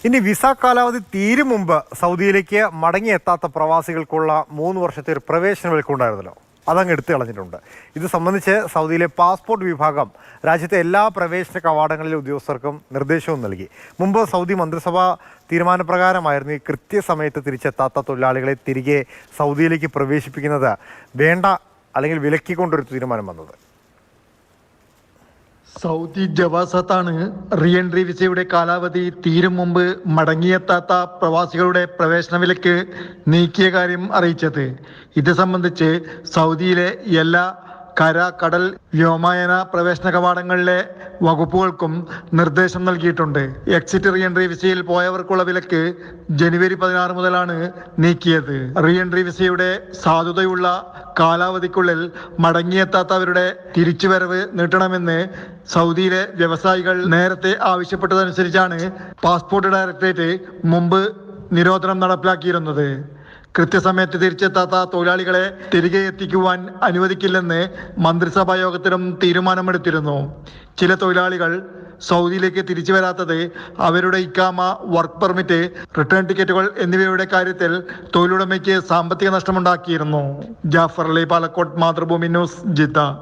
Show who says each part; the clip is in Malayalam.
Speaker 1: ഇനി വിസ കാലാവധി തീരും മുമ്പ് സൗദിയിലേക്ക് മടങ്ങിയെത്താത്ത പ്രവാസികൾക്കുള്ള 3 വർഷത്തെ ഒരു പ്രവേശന വിലക്കുണ്ടായിരുന്നല്ലോ, അതങ്ങ് എടുത്തു കളഞ്ഞിട്ടുണ്ട്. ഇത് സംബന്ധിച്ച് സൗദിയിലെ പാസ്പോർട്ട് വിഭാഗം രാജ്യത്തെ എല്ലാ പ്രവേശന കവാടങ്ങളിലെ ഉദ്യോഗസ്ഥർക്കും നിർദ്ദേശവും നൽകി. മുമ്പ് സൗദി മന്ത്രിസഭാ തീരുമാനപ്രകാരമായിരുന്നു ഈ കൃത്യസമയത്ത് തിരിച്ചെത്താത്ത തൊഴിലാളികളെ തിരികെ സൗദിയിലേക്ക് പ്രവേശിപ്പിക്കുന്നത് വേണ്ട അല്ലെങ്കിൽ വിലക്കിക്കൊണ്ടൊരു തീരുമാനം വന്നത്.
Speaker 2: സൗദി ജവാസാത്താണ് റീ എൻട്രി വിസയുടെ കാലാവധി തീരും മുമ്പ് മടങ്ങിയെത്താത്ത പ്രവാസികളുടെ പ്രവേശന വിലക്ക് നീക്കിയ കാര്യം അറിയിച്ചത്. ഇത് സംബന്ധിച്ച് സൗദിയിലെ എല്ലാ കര, കടൽ, വ്യോമയാന പ്രവേശന കവാടങ്ങളിലെ വകുപ്പുകൾക്കും നിർദ്ദേശം നൽകിയിട്ടുണ്ട്. എക്സിറ്റ് റീ എൻട്രി വിസയിൽ പോയവർക്കുള്ള വിലക്ക് ജനുവരി 16 മുതലാണ് നീക്കിയത്. റീ എൻട്രി വിസയുടെ സാധുതയുള്ള കാലാവധിക്കുള്ളിൽ മടങ്ങിയെത്താത്തവരുടെ തിരിച്ചുവരവ് നീട്ടണമെന്ന് സൗദിയിലെ വ്യവസായികൾ നേരത്തെ ആവശ്യപ്പെട്ടതനുസരിച്ചാണ് പാസ്പോർട്ട് ഡയറക്ടറേറ്റ് മുമ്പ് നിരോധനം നടപ്പിലാക്കിയിരുന്നത്. കൃത്യസമയത്ത് തിരിച്ചെത്താത്ത തൊഴിലാളികളെ തിരികെ എത്തിക്കുവാൻ അനുവദിക്കില്ലെന്ന് മന്ത്രിസഭാ യോഗത്തിലും തീരുമാനമെടുത്തിരുന്നു. ചില തൊഴിലാളികൾ സൗദിയിലേക്ക് തിരിച്ചു വരാത്തത് അവരുടെ ഇക്കാമ, വർക്ക് പെർമിറ്റ്, റിട്ടേൺ ടിക്കറ്റുകൾ എന്നിവയുടെ കാര്യത്തിൽ തൊഴിലുടമയ്ക്ക് സാമ്പത്തിക നഷ്ടമുണ്ടാക്കിയിരുന്നു. Jafar Ali, Palakkod, Mathrubhumi news, Jeddah.